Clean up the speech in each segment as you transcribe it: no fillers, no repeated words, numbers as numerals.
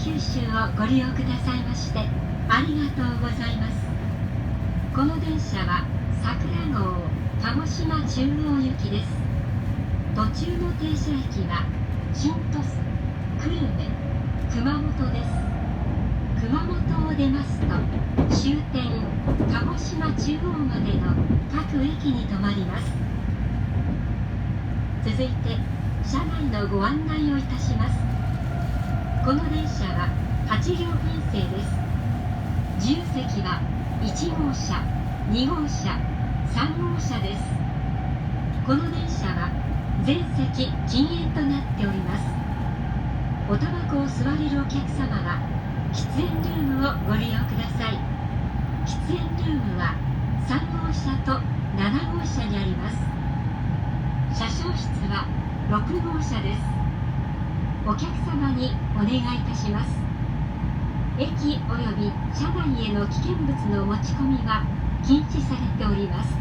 九州をご利用くださいましてありがとうございます。この電車は桜号鹿児島中央行きです。途中の停車駅は新鳥栖、久留米、熊本です。熊本を出ますと終点鹿児島中央までの各駅に停まります。続いて車内のご案内をいたします。この電車は8両編成です。自由席は1号車、2号車、3号車です。この電車は全席禁煙となっております。おタバコを吸われるお客様は喫煙ルームをご利用ください。喫煙ルームは3号車と7号車にあります。車掌室は6号車です。お客様にお願いいたします。駅及び車内への危険物の持ち込みは禁止されております。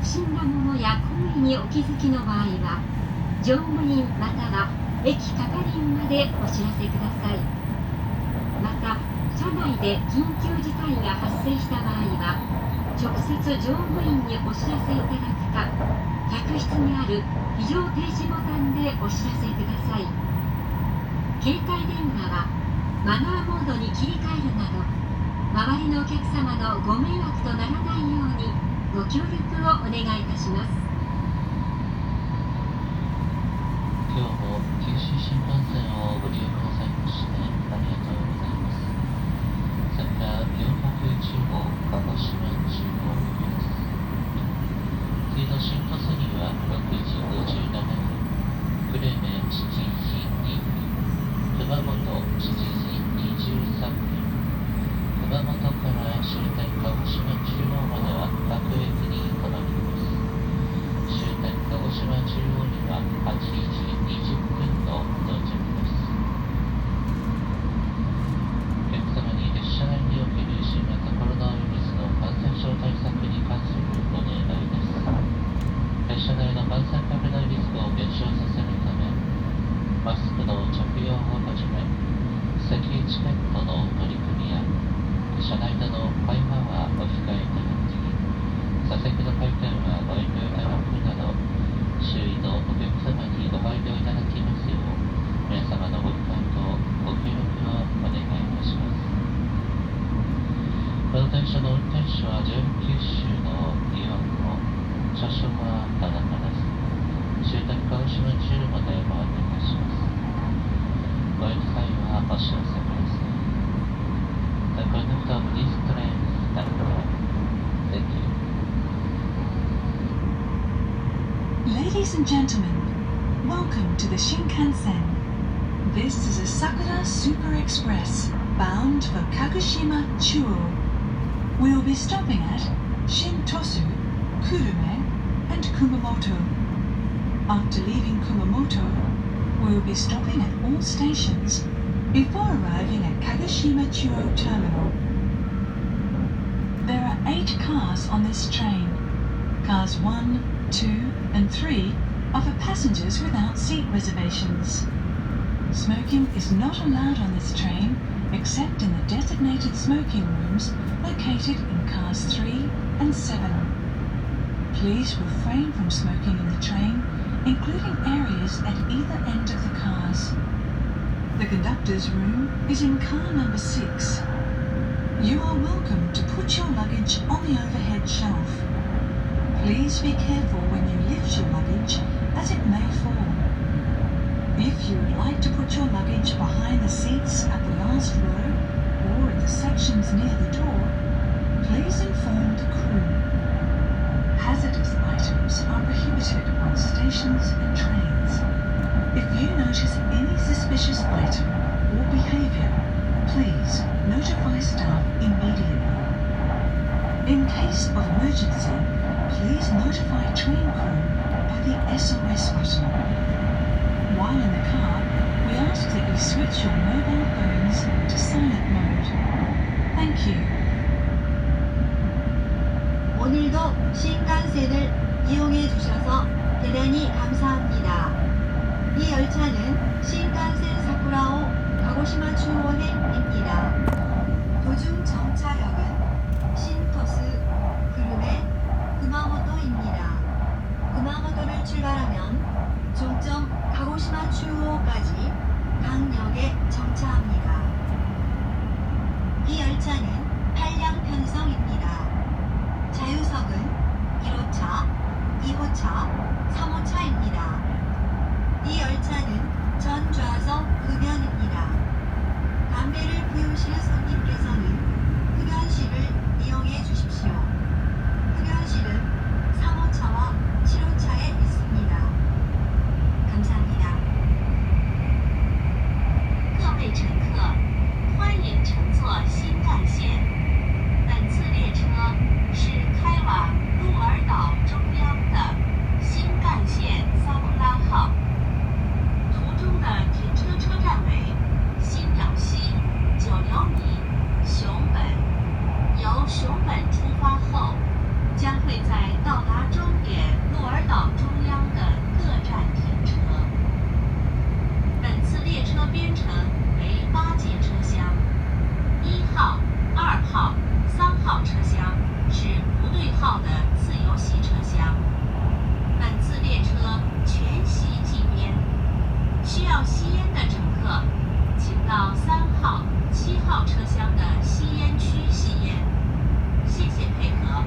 不審なものや行為にお気づきの場合は乗務員または駅係員までお知らせください。また車内で緊急事態が発生した場合は直接乗務員にお知らせいただくか、客室にある非常停止ボタンでお知らせください。携帯電話はマナーモードに切り替えるなど周りのお客様のご迷惑とならないようにご協力をお願いいたします。今日も九州新幹線をご利用くださいましてありがとうございます。桜410号鹿児島中央行きです。次の新鳥栖には6時57分、久留米7時2分、熊本7時23分、熊本から終点鹿児島中央までは各駅に停まります。終点鹿児島中央には8時20分の到着です。お客様に列車内における新型コロナウイルスの感染症対策に関するお願いです。列車内の感染拡大リスクを減少させるため、マスクの着用をはじめ、席位チケットの取り組みや車内での会話はお控えいただき、座席の回転はご遠慮いただくなど、周囲のお客様にご配慮いただきますよう、皆様のご理解とご協力をお願いいたします。この電車の運転手は JR 九州のイオンの車掌はただからず、終点鹿児島中までご案内いたします。ご乗り際はお知らせください。The conductor of this train stand by. Thank you. Ladies and gentlemen, welcome to the Shinkansen. This is a Sakura Super Express bound for Kagoshima Chuo. We will be stopping at Shintosu, Kurume, and Kumamoto. After leaving Kumamoto, we will be stopping at all stations before arriving at Kagoshima Chuo Terminal. There are 8 cars on this train. Cars 1, 2, and 3 are for passengers without seat reservations. Smoking is not allowed on this train except in the designated smoking rooms located in cars 3 and 7. Please refrain from smoking in the train, including areas at either end of the cars. The conductor's room is in car number 6. You are welcome to put your luggage on the overhead shelf. Please be careful when you lift your luggage, as it may fall. If you would like to put your luggage behind the seats at the last row or in the sections near the door, please inform the crew. Hazardous items are prohibited on stations and trains. If you notice any suspicious item or behavior, please notify staff immediately. In case of emergency, please notify train crew by the SOS button. While in the car, we ask that you switch your mobile phones to silent mode. Thank you. 오늘도 신칸센을 이용해 주셔서 대단히 감사합니다. 이 열차는 신칸센 사쿠라오 가고시마 중원행입니다. 도중 정차역은 신토스, 구름의 구마모토입니다. 구마모토를 출발하면 종점 가고시마 중호까지 강역에 정차합니다. 이 열차는 8량 편성입니다. 자유석은 1호차, 2호차, 3호차입니다. 이 열차는 전 좌석 흡연입니다. 담배를 피우실 손님께서는 흡연실을 이용해 주십시오. 흡연실은 3호차와 7호차에 있습니다. 감사합니다. 各位乘客，欢迎乘坐新干线。本次列车是开往鹿儿岛中央的新干线萨布拉号。途中的停车车站为新鸟溪、九流米、熊本。由熊本出发后，将会在到达终点鹿儿岛中央的各站停车。本次列车编程为8节车厢，1号、2号、3号车厢是不对号的自由席车厢。本次列车全席计编，需要吸烟的乘客，请到3号、7号车厢的吸烟区吸烟。谢谢配合。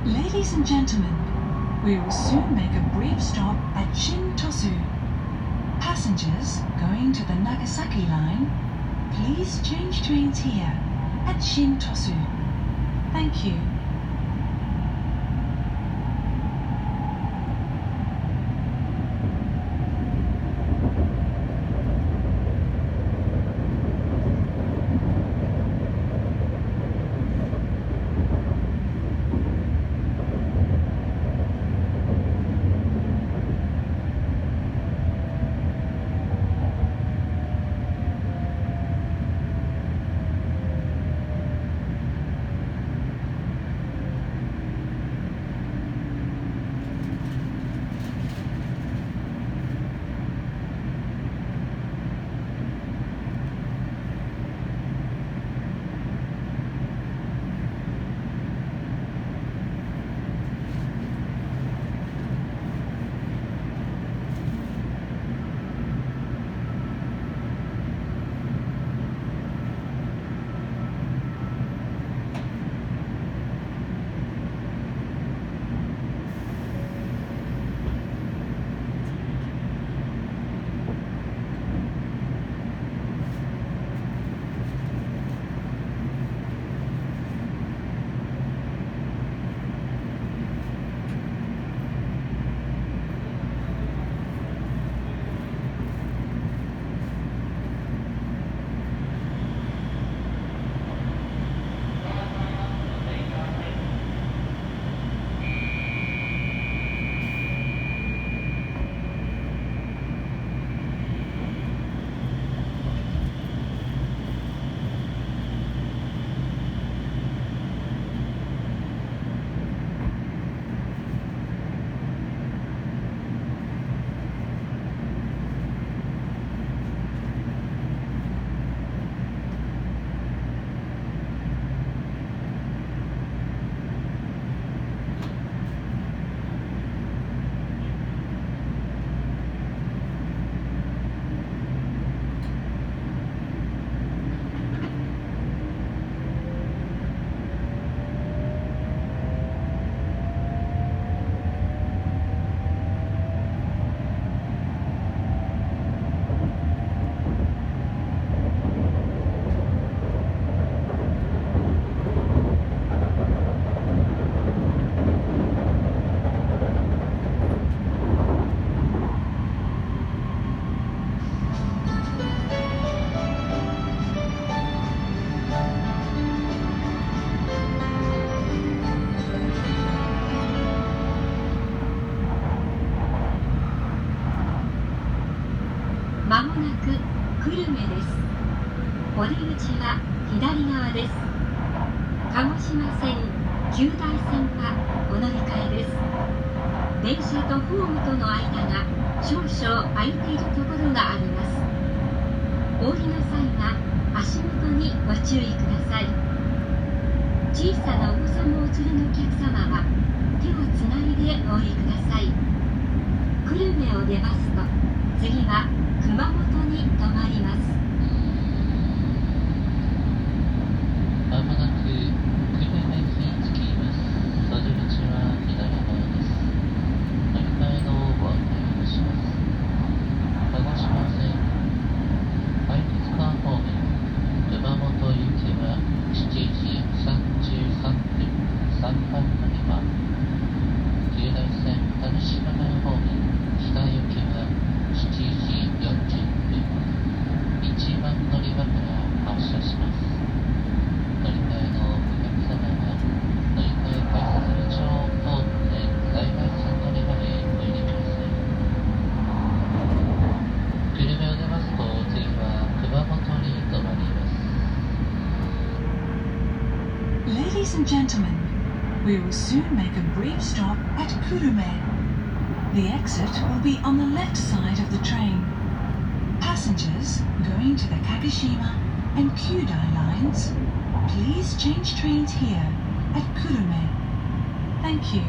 Ladies and gentlemen, we will soon make a brief stop at Shintosu. Passengers going to the Nagasaki line, please change trains here at Shintosu. Thank you.まもなく久留米です。お出口は左側です。鹿児島線、九大線はお乗り換えです。電車とホームとの間が少々空いているところがあります。お降りの際は足元にご注意ください。小さなお子様をお連れのお客様は手をつないでお降りください。久留米を出ますと次は熊本に停まります。まもなく久留米に着きます。お出口は左側です。乗り換えのご案内をします。鹿児島線愛月間方面熊本行きは7時33分3番乗り場。九大線田主丸方面北行きは7時40分1番乗り場から発車します。乗り換えのお客様は乗り換え改札口を通って在来線乗り場へお入りください。久留米を出ますと次は熊本に停まります。 Ladies and gentlemen, we will soon make a brief stop at Kurume. The exit will be on the left side of the train. Passengers going to the Kagoshima and Kyudai lines, please change trains here at Kurume. Thank you.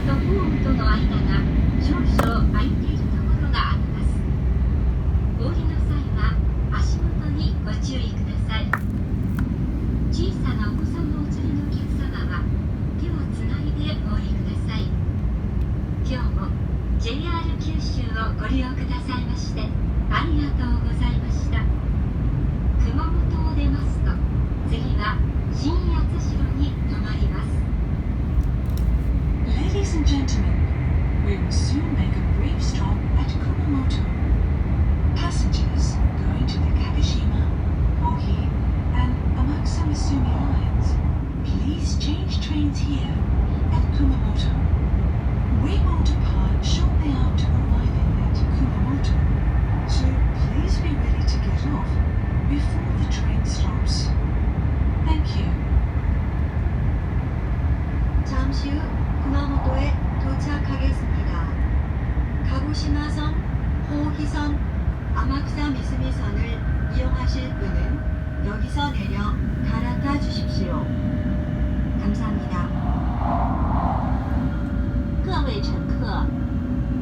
とホームとの間が少々空いているところがあります。お降りの際は足元にご注意ください。小さなお子さんのお連れのお客様は手をつないでお降りください。今日も JR 九州をご利用くださいましてありがとうございました。熊本を出ますと次は新八代に停まります。 Ladies and gentlemen, we will soon make a brief stop at Kumamoto. Passengers going to the Kagoshima, Ohi, and Amakusa Misumi lines, please change trains here at Kumamoto. We will depart shortly after arriving at Kumamoto, so please be ready to get off before the train stops. Thank you. 잠시 후 구마모토에 도착하겠습니다. 가고시마선, 호기선, 아마쿠사 미스미선을 이용하실 분은 여기서 내려 갈아타 주십시오. 감사합니다. 各位乘客，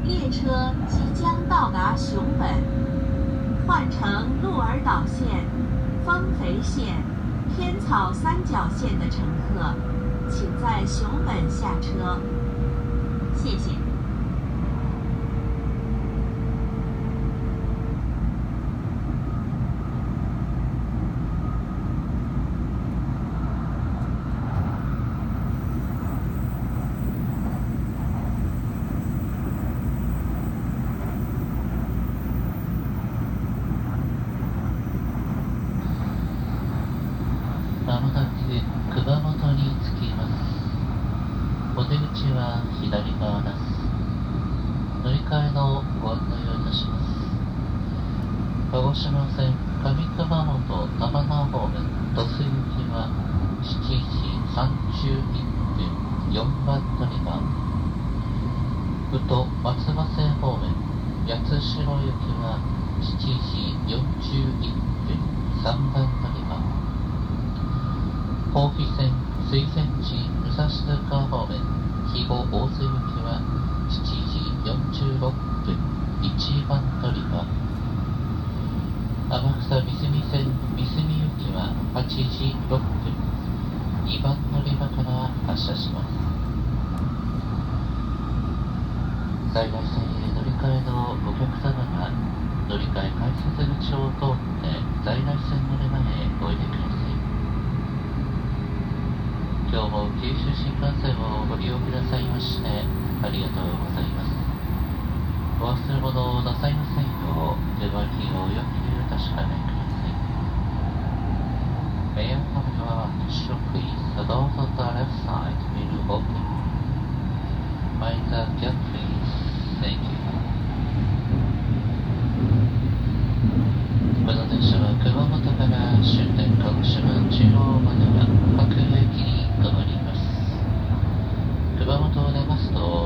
列车即将到达熊本，换乘鹿儿岛线、丰肥线、天草三角线的乘客，请在熊本下车。谢谢。まもなく熊本に着きます。お出口は左側です。乗り換えのご案内をいたします。鹿児島線上熊本玉名方面鳥栖行きは7時31分4番乗り場。宇都松葉線方面八代行きは7時41分3番乗り場。豊肥線水前寺武蔵塚方面肥後大津行きは7時46分1番乗り場。天草三隅線三隅行きは8時6分2番乗り場から発車します。在来線へ乗り換えのお客様が乗り換え改札口を通って在来線の出前へおいでください。今日も九州新幹線をご利用くださいましてありがとうございます。お忘れ物をなさいませんよう手招きをおよびに確かめください。May I have your attention please? The doors on the left side will open. Mind the gap please. Thank you. この電車は熊本から終点鹿児島中央までは各駅に停まります。熊本を出ますと